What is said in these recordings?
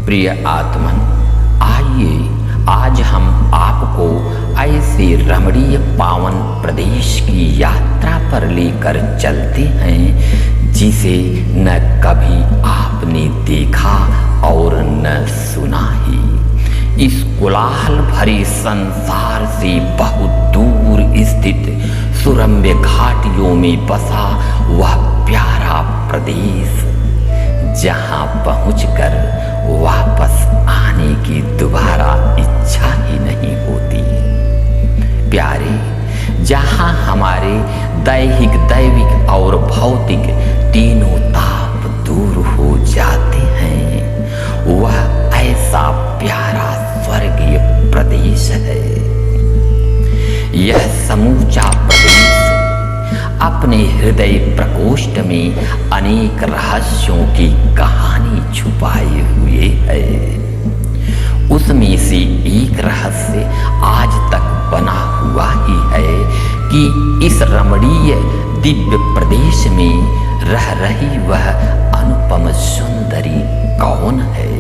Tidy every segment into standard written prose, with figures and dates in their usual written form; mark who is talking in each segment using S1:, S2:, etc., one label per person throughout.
S1: प्रिय आत्मन, आइए आज हम आपको ऐसे रमणीय पावन प्रदेश की यात्रा पर लेकर चलते हैं जिसे न कभी आपने देखा और न सुना ही। इस कोलाहल भरे संसार से बहुत दूर स्थित सुरम्य घाटियों में बसा वह प्यारा प्रदेश, जहाँ पहुंचकर वापस आने की दोबारा इच्छा ही नहीं होती। प्यारे, जहाँ हमारे दैहिक, दैविक और भौतिक तीनों ताप दूर हो जाते हैं, वह ऐसा प्यारा स्वर्गीय प्रदेश है। यह समूचा प्रदेश अपने हृदय प्रकोष्ठ में अनेक रहस्यों की कहानी छुपाए हुए है। उसमें से एक रहस्य आज तक बना हुआ ही है कि इस रमणीय दिव्य प्रदेश में रह रही वह अनुपम सुंदरी कौन है।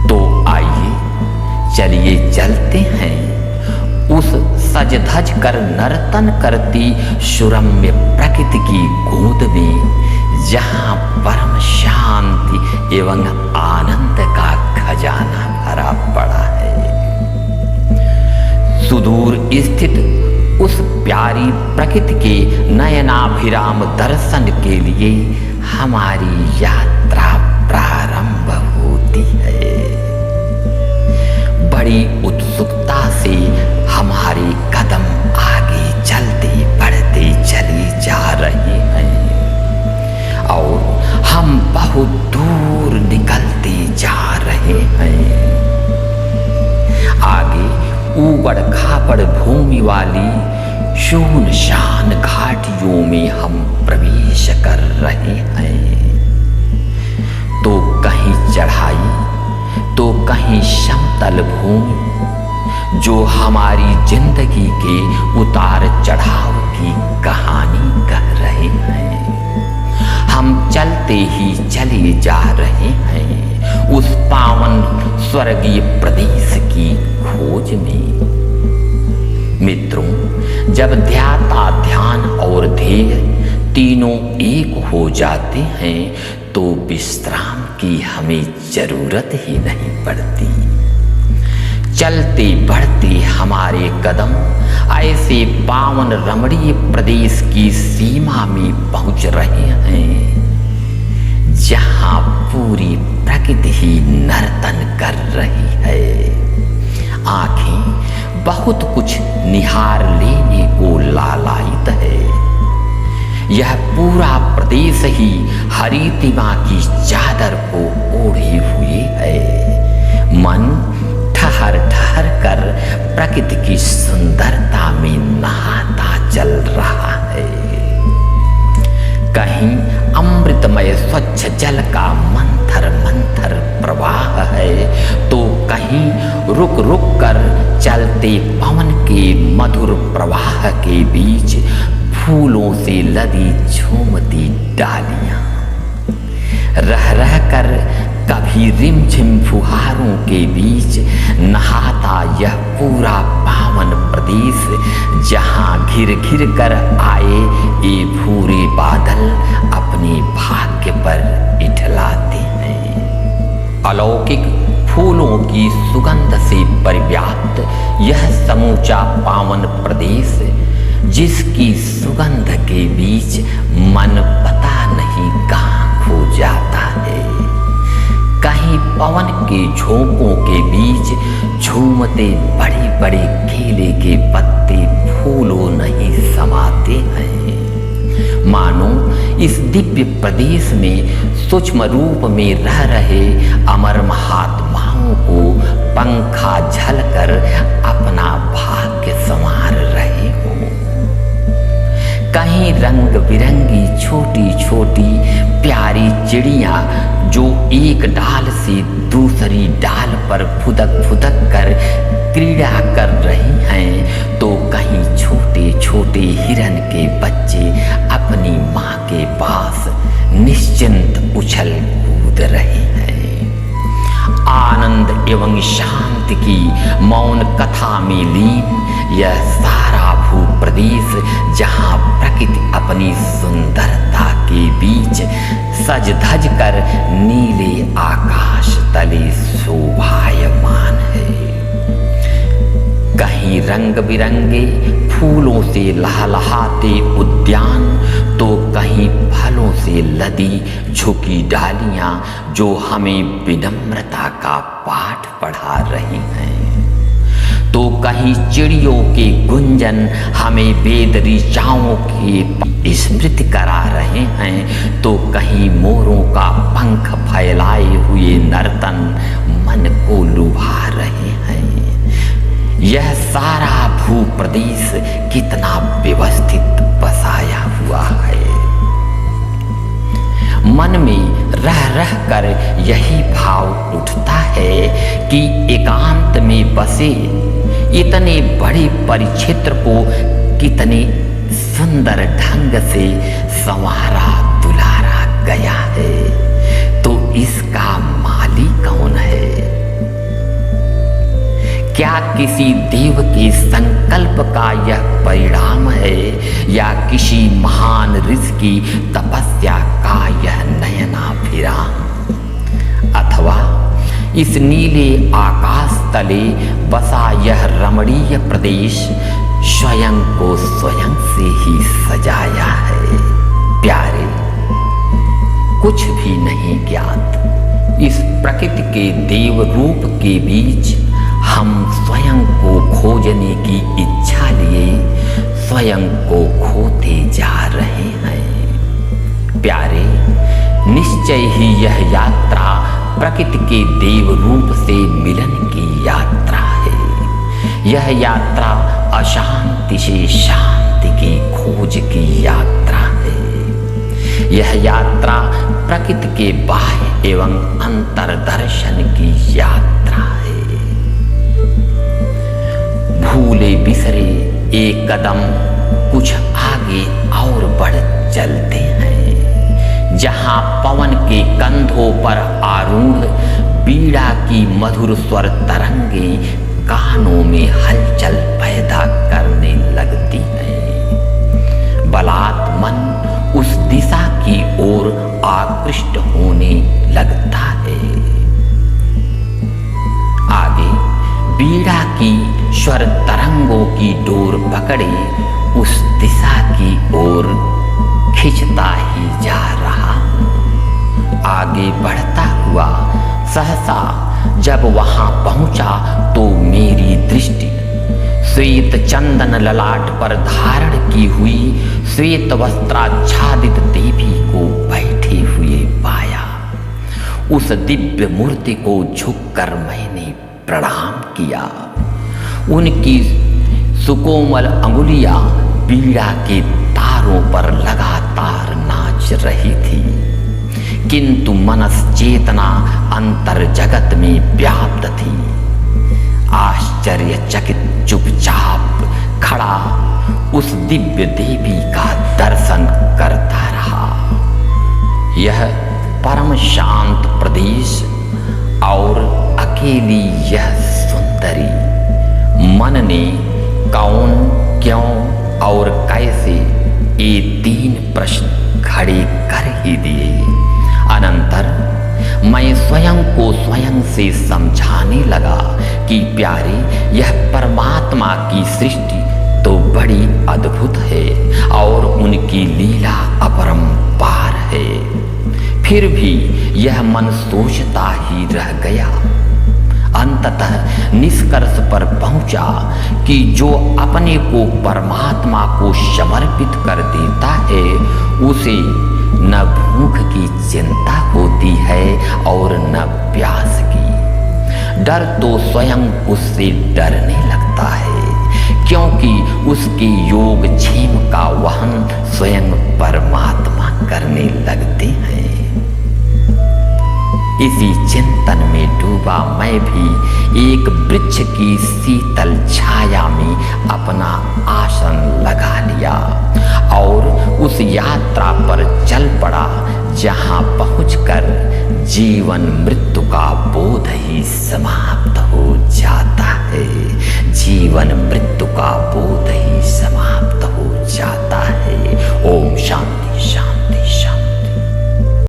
S1: तो आइए चलिए चलते हैं उस सज धज कर नर्तन करती सुरम्य प्रकृति की गोद में, जहाँ परम शांति एवं आनंद का खजाना भरा पड़ा है। सुदूर स्थित उस प्यारी प्रकृति के नयनाभिराम दर्शन के लिए हमारी यात्रा प्रारंभ होती है। बड़ी उत्सुकता से हमारे कदम आगे चलते बढ़ते चले जा रहे हैं और हम बहुत दूर निकलते जा रहे हैं। आगे ऊबड़ खाबड़ भूमि वाली सुनसान घाटियों में हम प्रवेश कर रहे हैं। तो कहीं चढ़ाई तो कहीं समतल भूमि, जो हमारी जिंदगी के उतार चढ़ाव की कहानी कह रहे हैं। हम चलते ही चले जा रहे हैं उस पावन स्वर्गीय प्रदेश की खोज में। मित्रों, जब ध्याता, ध्यान और ध्येय तीनों एक हो जाते हैं तो विश्राम की हमें जरूरत ही नहीं पड़ती। चलते बढ़ते हमारे कदम ऐसे पावन रमणीय प्रदेश की सीमा में पहुंच रहे हैं, जहां पूरी प्रकृति ही नर्तन कर रही है। आंखें बहुत कुछ निहार लेने को लालायित है। यह पूरा प्रदेश ही हरितिमा की चादर को ओढ़े हुए है। मन ठहर ठहर कर प्रकृति की सुंदरता में नहाता चल रहा है। कहीं अमृतमय स्वच्छ जल का मंथर मंथर प्रवाह है, तो कहीं रुक रुक कर चलते पवन के मधुर प्रवाह के बीच फूलों से लदी झूमती डालियां, रह रह कर कभी रिमझिम फुहारों के बीच नहाता यह पूरा पावन प्रदेश, जहां घिर घिर कर आए ये भूरे बादल अपने भाग्य पर इठलाते हैं। अलौकिक फूलों की सुगंध से परिव्याप्त यह समूचा पावन प्रदेश, जिसकी सुगंध के बीच मन पता नहीं कहाँ खो जाता है। कहीं पवन के झोंकों के बीच झूमते बड़े बड़े केले के पत्ते फूलों नहीं समाते हैं। मानो इस दिव्य प्रदेश में सूक्ष्म रूप में रह रहे अमर महात्माओं को पंखा झलकर अपना भाग्य संवार रहे हो। कहीं रंग बिरंगी छोटी छोटी प्यारी चिड़ियां जो एक डाल से दूसरी डाल पर फुदक फुदक कर क्रीड़ा कर रही हैं, तो कहीं छोटे छोटे हिरन के बच्चे अपनी माँ के पास निश्चिंत उछल कूद रहे हैं। एवं शांति की मौन कथा में लीन यह सारा भूप्रदेश, जहाँ प्रकृति अपनी सुंदरता के बीच सज धज कर नीले आकाश तले शोभायमान है। कहीं रंग बिरंगे फूलों से लहलहाते उद्यान, तो कहीं फलों से लदी झुकी डालियां जो हमें विनम्रता का पाठ पढ़ा रही हैं, तो कहीं चिड़ियों के गुंजन हमें वेद ऋचाओं की स्मृति करा रहे हैं, तो कहीं मोरों का पंख फैलाए हुए नर्तन मन को लुभा रहे हैं। यह सारा भूप्रदेश कितना व्यवस्थित बसाया हुआ है। मन में रह रह कर यही भाव उठता है कि एकांत में बसे इतने बड़े परिक्षेत्र को कितने सुंदर ढंग से संवारा दुलारा गया है, तो इसका मालिक कौन है? क्या किसी देव के संकल्प का यह परिणाम है, या किसी महान ऋषि की तपस्या का यह नयनाभिराम, अथवा इस नीले आकाश तले बसा यह रमणीय प्रदेश स्वयं को स्वयं से ही सजाया है? प्यारे, कुछ भी नहीं ज्ञात। इस प्रकृति के देव रूप के बीच हम स्वयं को खोजने की इच्छा लिए स्वयं को खोते जा रहे हैं। प्यारे, निश्चय ही यह यात्रा प्रकृति के देव रूप से मिलन की यात्रा है। यह यात्रा अशांति से शांति की खोज की यात्रा है। यह यात्रा प्रकृति के बाह्य एवं अंतर्दर्शन की यात्रा है। भूले बिसरे एक कदम कुछ आगे और बढ़ चलते हैं, जहां पवन के कंधों पर आरूढ़ बीड़ा की मधुर स्वर तरंगे कानों में हलचल पैदा करने लगती हैं। बलात् मन उस दिशा की ओर आकृष्ट होने लगता है। आगे बीड़ा की स्वर तरंगों की डोर पकड़े उस दिशा की ओर खिंचता ही जा रहा। आगे बढ़ता हुआ सहसा जब वहां पहुंचा तो मेरी दृष्टि श्वेत चंदन ललाट पर धारण की हुई श्वेत वस्त्राच्छादित देवी को बैठे हुए पाया। उस दिव्य मूर्ति को झुककर मैंने प्रणाम किया। उनकी सुकोमल अंगुलियां बीड़ा के तारों पर लगातार नाच रही थी, किंतु मनस चेतना अंतर जगत में व्याप्त थी। आश्चर्यचकित चुपचाप खड़ा उस दिव्य देवी का दर्शन करता रहा। यह परम शांत प्रदेश और अकेली यह सुंदरी मन ने कौन, क्यों और कैसे ये 3 प्रश्न खड़े कर ही दिए। अनंतर मैं स्वयं को स्वयं से समझाने लगा कि प्यारे, यह परमात्मा की सृष्टि तो बड़ी अद्भुत है और उनकी लीला अपरंपार है। फिर भी यह मन सोचता ही रह गया। अंततः निष्कर्ष पर पहुंचा कि जो अपने को परमात्मा को समर्पित कर देता है उसे न भूख की चिंता होती है और न प्यास की। डर तो स्वयं उससे डरने लगता है, क्योंकि उसके योग क्षेम का वहन स्वयं परमात्मा करने लगते हैं। इसी चिंतन में डूबा मैं भी एक वृक्ष की शीतल छाया में अपना आसन लगा लिया और उस यात्रा पर चल पड़ा, जहां पहुंचकर जीवन मृत्यु का बोध ही समाप्त हो जाता है। जीवन मृत्यु का